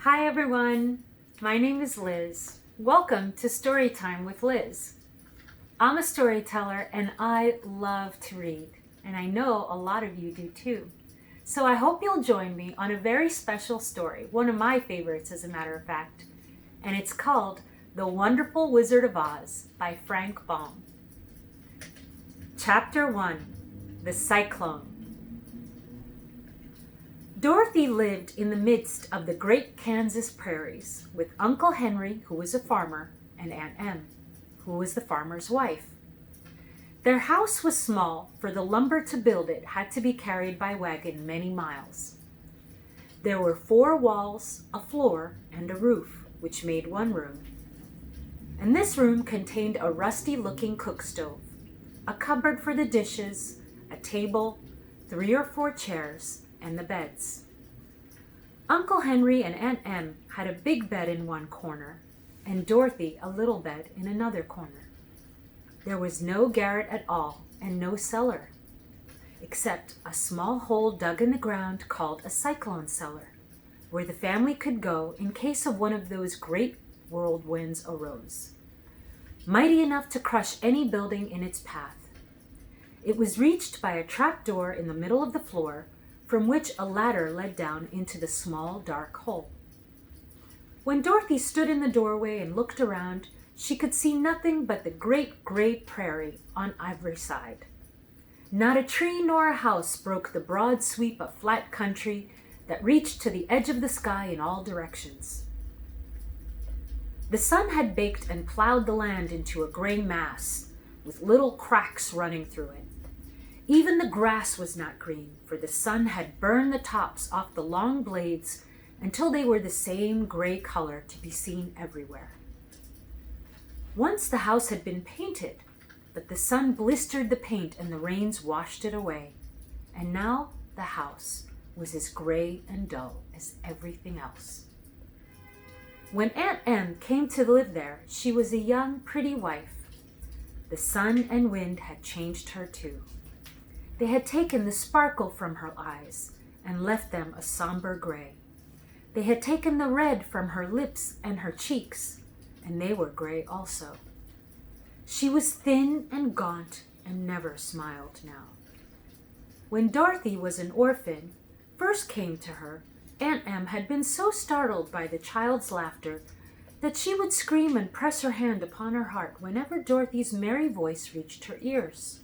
Hi everyone, my name is Liz. Welcome to Storytime with Liz. I'm a storyteller and I love to read, and I know a lot of you do too. So I hope you'll join me on a very special story, one of my favorites as a matter of fact, and it's called The Wonderful Wizard of Oz by Frank Baum. Chapter 1, The Cyclone. Dorothy lived in the midst of the great Kansas prairies with Uncle Henry, who was a farmer, and Aunt Em, who was the farmer's wife. Their house was small, for the lumber to build it had to be carried by wagon many miles. There were 4 walls, a floor, and a roof, which made one room. And this room contained a rusty-looking cook stove, a cupboard for the dishes, a table, 3 or 4 chairs, and the beds. Uncle Henry and Aunt Em had a big bed in one corner, and Dorothy a little bed in another corner. There was no garret at all, and no cellar, except a small hole dug in the ground called a cyclone cellar, where the family could go in case of one of those great whirlwinds arose, mighty enough to crush any building in its path. It was reached by a trap door in the middle of the floor, from which a ladder led down into the small, dark hole. When Dorothy stood in the doorway and looked around, she could see nothing but the great gray prairie on every side. Not a tree nor a house broke the broad sweep of flat country that reached to the edge of the sky in all directions. The sun had baked and plowed the land into a gray mass, with little cracks running through it. Even the grass was not green, for the sun had burned the tops off the long blades until they were the same gray color to be seen everywhere. Once the house had been painted, but the sun blistered the paint and the rains washed it away, and now the house was as gray and dull as everything else. When Aunt Em came to live there, she was a young, pretty wife. The sun and wind had changed her too. They had taken the sparkle from her eyes and left them a somber gray. They had taken the red from her lips and her cheeks, and they were gray also. She was thin and gaunt and never smiled now. When Dorothy was an orphan, first came to her, Aunt Em had been so startled by the child's laughter that she would scream and press her hand upon her heart whenever Dorothy's merry voice reached her ears.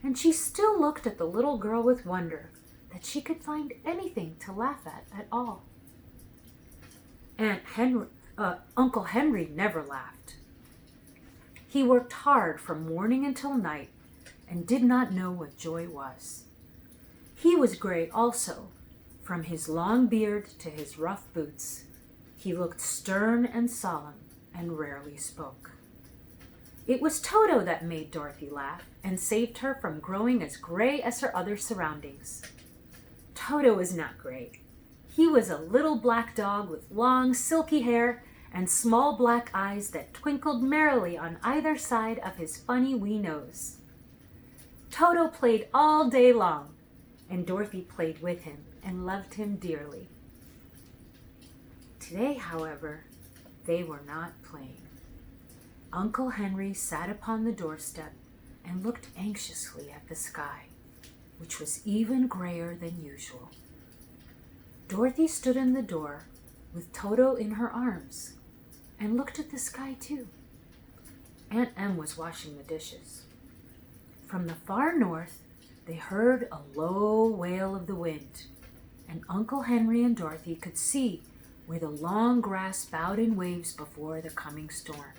And she still looked at the little girl with wonder that she could find anything to laugh at all. Uncle Henry never laughed. He worked hard from morning until night and did not know what joy was. He was gray also, from his long beard to his rough boots. He looked stern and solemn and rarely spoke. It was Toto that made Dorothy laugh and saved her from growing as gray as her other surroundings. Toto was not gray. He was a little black dog with long, silky hair and small black eyes that twinkled merrily on either side of his funny wee nose. Toto played all day long, and Dorothy played with him and loved him dearly. Today, however, they were not playing. Uncle Henry sat upon the doorstep and looked anxiously at the sky, which was even grayer than usual. Dorothy stood in the door with Toto in her arms and looked at the sky too. Aunt Em was washing the dishes. From the far north, they heard a low wail of the wind, and Uncle Henry and Dorothy could see where the long grass bowed in waves before the coming storm.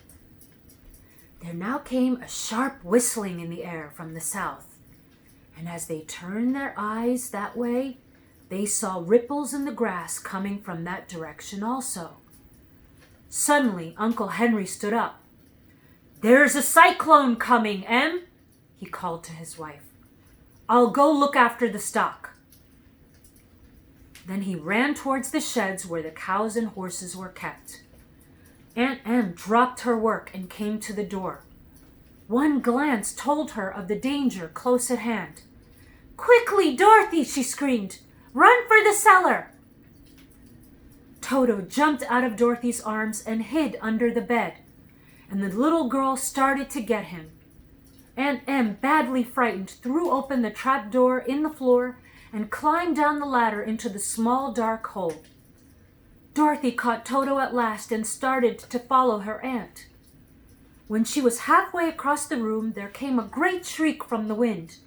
There now came a sharp whistling in the air from the south, and as they turned their eyes that way, they saw ripples in the grass coming from that direction also. Suddenly, Uncle Henry stood up. "There's a cyclone coming, Em," he called to his wife. "I'll go look after the stock." Then he ran towards the sheds where the cows and horses were kept. Aunt Em dropped her work and came to the door. One glance told her of the danger close at hand. "Quickly, Dorothy!" she screamed. "Run for the cellar!" Toto jumped out of Dorothy's arms and hid under the bed, and the little girl started to get him. Aunt Em, badly frightened, threw open the trap door in the floor and climbed down the ladder into the small dark hole. Dorothy caught Toto at last and started to follow her aunt. When she was halfway across the room, there came a great shriek from the wind,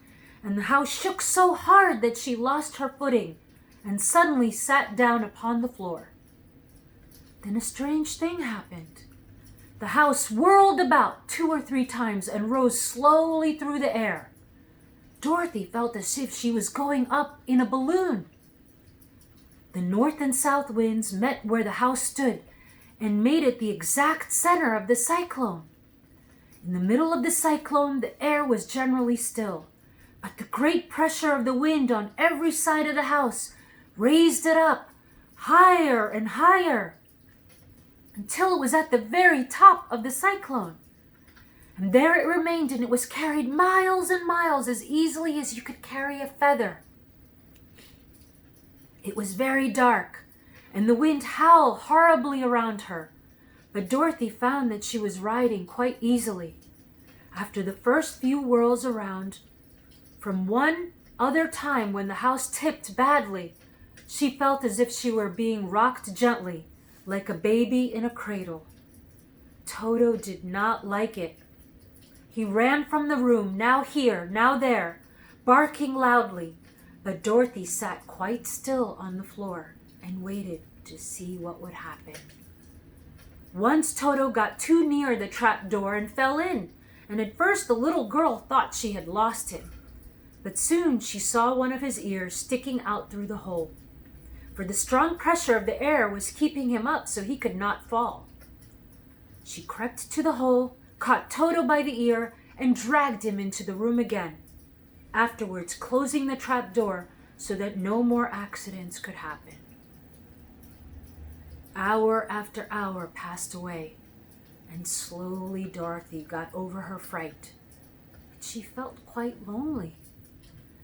and the house shook so hard that she lost her footing and suddenly sat down upon the floor. Then a strange thing happened. The house whirled about 2 or 3 times and rose slowly through the air. Dorothy felt as if she was going up in a balloon. The north and south winds met where the house stood and made it the exact center of the cyclone. In the middle of the cyclone, the air was generally still, but the great pressure of the wind on every side of the house raised it up higher and higher until it was at the very top of the cyclone. And there it remained, and it was carried miles and miles as easily as you could carry a feather. It was very dark, and the wind howled horribly around her, but Dorothy found that she was riding quite easily. After the first few whirls around, from one other time when the house tipped badly, she felt as if she were being rocked gently, like a baby in a cradle. Toto did not like it. He ran from the room, now here, now there, barking loudly, but Dorothy sat quite still on the floor and waited to see what would happen. Once Toto got too near the trap door and fell in, and at first the little girl thought she had lost him. But soon she saw one of his ears sticking out through the hole, for the strong pressure of the air was keeping him up so he could not fall. She crept to the hole, caught Toto by the ear, and dragged him into the room again, afterwards closing the trap door so that no more accidents could happen. Hour after hour passed away, and slowly Dorothy got over her fright. But she felt quite lonely,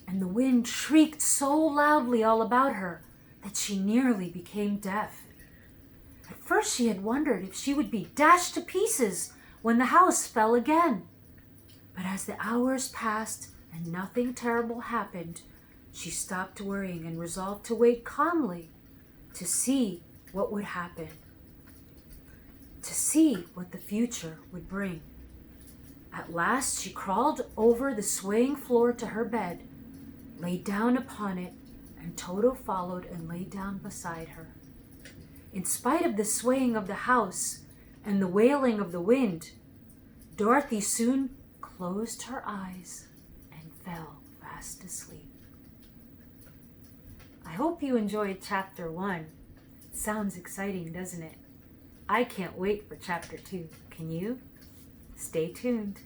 and the wind shrieked so loudly all about her that she nearly became deaf. At first she had wondered if she would be dashed to pieces when the house fell again. But as the hours passed and nothing terrible happened, she stopped worrying and resolved to wait calmly to see what would happen, to see what the future would bring. At last she crawled over the swaying floor to her bed, lay down upon it, and Toto followed and lay down beside her. In spite of the swaying of the house and the wailing of the wind, Dorothy soon closed her eyes and fell fast asleep. I hope you enjoyed Chapter 1. It sounds exciting, doesn't it? I can't wait for Chapter 2. Can you? Stay tuned.